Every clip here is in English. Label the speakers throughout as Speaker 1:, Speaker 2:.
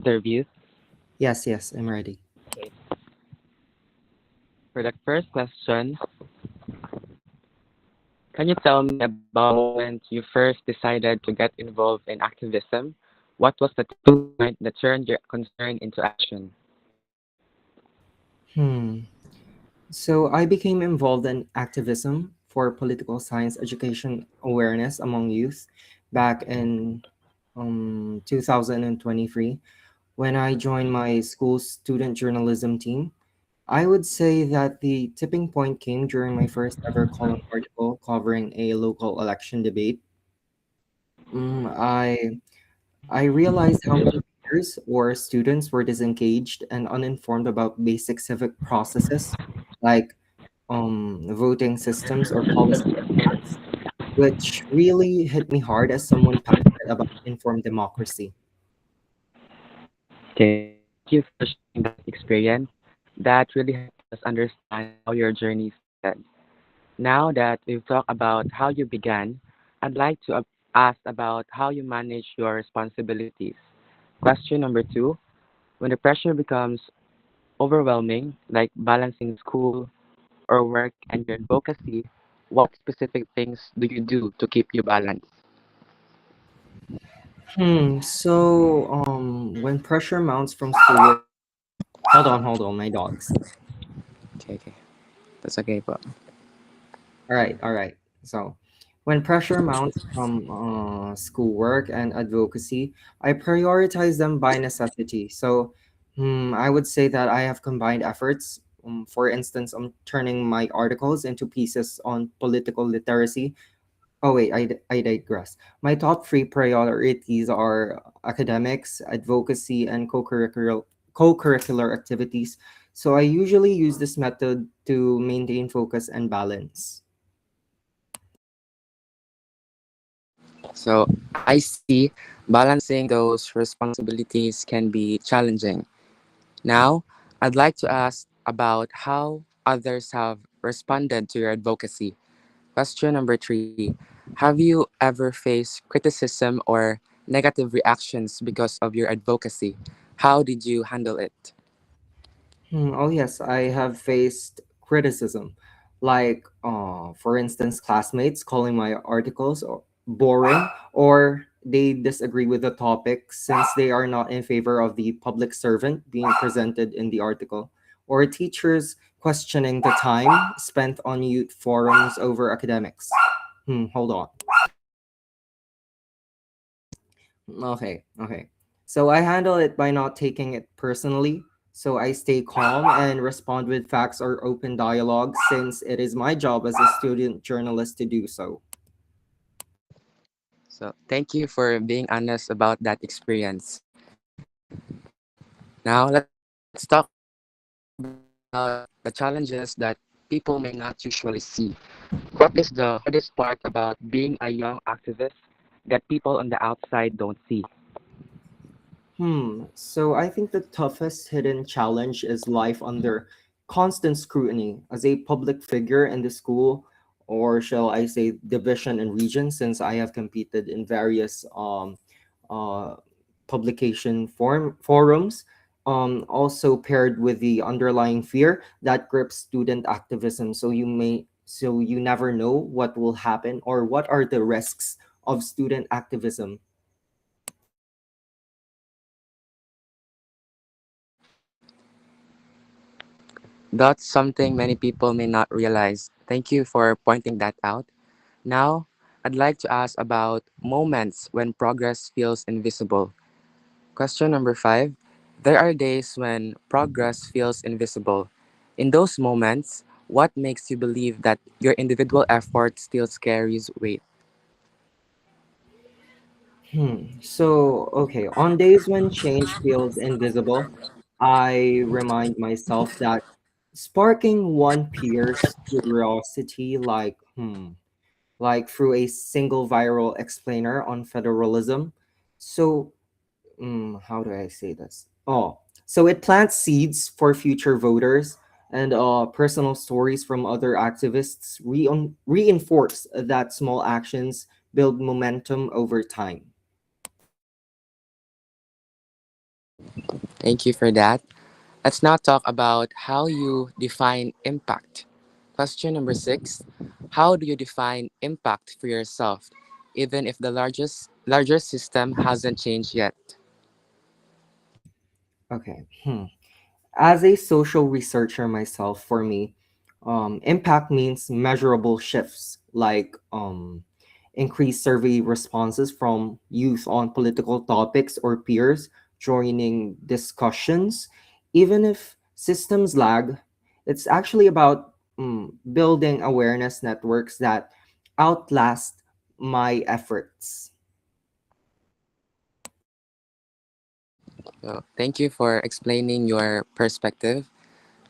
Speaker 1: interviews.
Speaker 2: Yes, yes, I'm ready.
Speaker 1: Okay. For the first question, can you tell me about the moment you first decided to get involved in activism? What was the tipping point that turned your concern into action?
Speaker 2: Hmm. So I became involved in activism for political science education awareness among youth back in 2023 when I joined my school's student journalism team. I would say that the tipping point came during my first ever column article covering a local election debate. Mm, I realized how many peers or students were disengaged and uninformed about basic civic processes like voting systems or policy impacts, which really hit me hard as someone passionate about informed democracy.
Speaker 1: Okay, thank you for sharing that experience. That really helps us understand how your journey started. Now that we've talked about how you began, I'd like to ask about how you manage your responsibilities. Question number two, when the pressure becomes overwhelming, like balancing school or work and your advocacy, what specific things do you do to keep you balanced?
Speaker 2: When pressure mounts from schoolwork, hold on, my dogs.
Speaker 1: Okay, okay. That's okay po.
Speaker 2: All right. So, when pressure mounts from schoolwork and advocacy, I prioritize them by necessity. I would say that I have combined efforts. For instance, I'm turning my articles into pieces on political literacy. Oh wait, I digress. My top three priorities are academics, advocacy, and co-curricular activities. So I usually use this method to maintain focus and balance.
Speaker 1: So I see balancing those responsibilities can be challenging. Now, I'd like to ask about how others have responded to your advocacy. Question number three, have you ever faced criticism or negative reactions because of your advocacy? How did you handle it?
Speaker 2: Oh yes, I have faced criticism, like for instance, classmates calling my articles boring, or they disagree with the topic since they are not in favor of the public servant being presented in the article, or teachers questioning the time spent on youth forums over academics. Hold on. Okay. So I handle it by not taking it personally. So I stay calm and respond with facts or open dialogue since it is my job as a student journalist to do so.
Speaker 1: So, thank you for being honest about that experience. Now, let's talk about the challenges that people may not usually see. What is the hardest part about being a young activist that people on the outside don't see?
Speaker 2: So I think the toughest hidden challenge is life under constant scrutiny as a public figure in the school, or shall I say, division and region, since I have competed in various uh, publication forums. Also paired with the underlying fear that grips student activism. So you never know what will happen or what are the risks of student activism.
Speaker 1: That's something many people may not realize. Thank you for pointing that out. Now, I'd like to ask about moments when progress feels invisible. Question number five. There are days when progress feels invisible. In those moments, what makes you believe that your individual effort still carries weight?
Speaker 2: Okay, on days when change feels invisible, I remind myself that sparking one peer's curiosity, like through a single viral explainer on federalism. So, how do I say this? So it plants seeds for future voters, and personal stories from other activists reinforce that small actions build momentum over time.
Speaker 1: Thank you for that. Let's now talk about how you define impact. Question number six: how do you define impact for yourself, even if the larger system hasn't changed yet?
Speaker 2: Okay. As a social researcher myself, for me, impact means measurable shifts like increased survey responses from youth on political topics or peers joining discussions. Even if systems lag, it's actually about building awareness networks that outlast my efforts.
Speaker 1: So, thank you for explaining your perspective.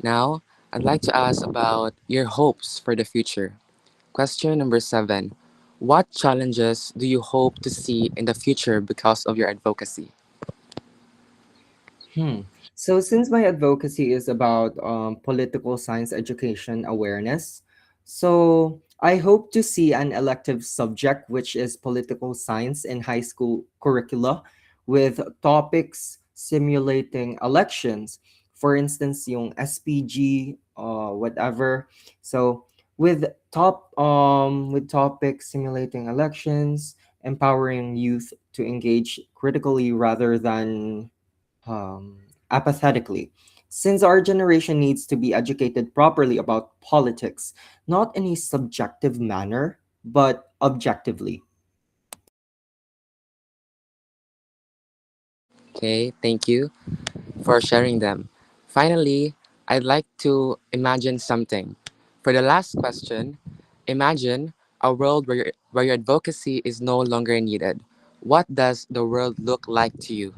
Speaker 1: Now, I'd like to ask about your hopes for the future. Question number seven: what challenges do you hope to see in the future because of your advocacy?
Speaker 2: Hmm. So, since my advocacy is about political science education awareness, so I hope to see an elective subject which is political science in high school curricula with topics simulating elections. For instance, yung SPG, whatever. So, with topics simulating elections, empowering youth to engage critically rather than um, apathetically, since our generation needs to be educated properly about politics, not in a subjective manner, but objectively.
Speaker 1: Okay, thank you for sharing them. Finally, I'd like to imagine something. For the last question, imagine a world where your advocacy is no longer needed. What does the world look like to you?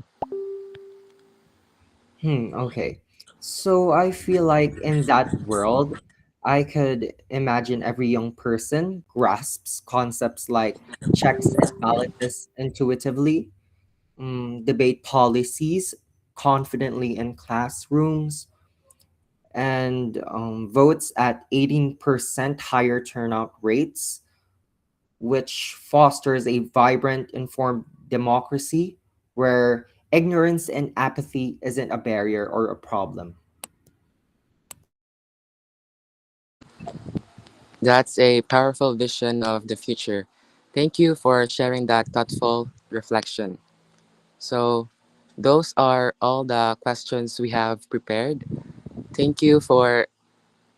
Speaker 2: Okay. So I feel like in that world, I could imagine every young person grasps concepts like checks and balances intuitively, debate policies confidently in classrooms, and votes at 18% higher turnout rates, which fosters a vibrant, informed democracy where ignorance and apathy isn't a barrier or a problem.
Speaker 1: That's a powerful vision of the future. Thank you for sharing that thoughtful reflection. So, those are all the questions we have prepared. Thank you for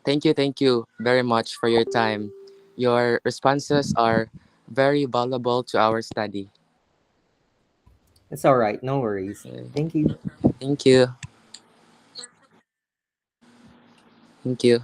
Speaker 1: thank you very much for your time. Your responses are very valuable to our study.
Speaker 2: It's all right, no worries.
Speaker 1: Okay.
Speaker 2: Thank you.
Speaker 1: Thank you. Thank you.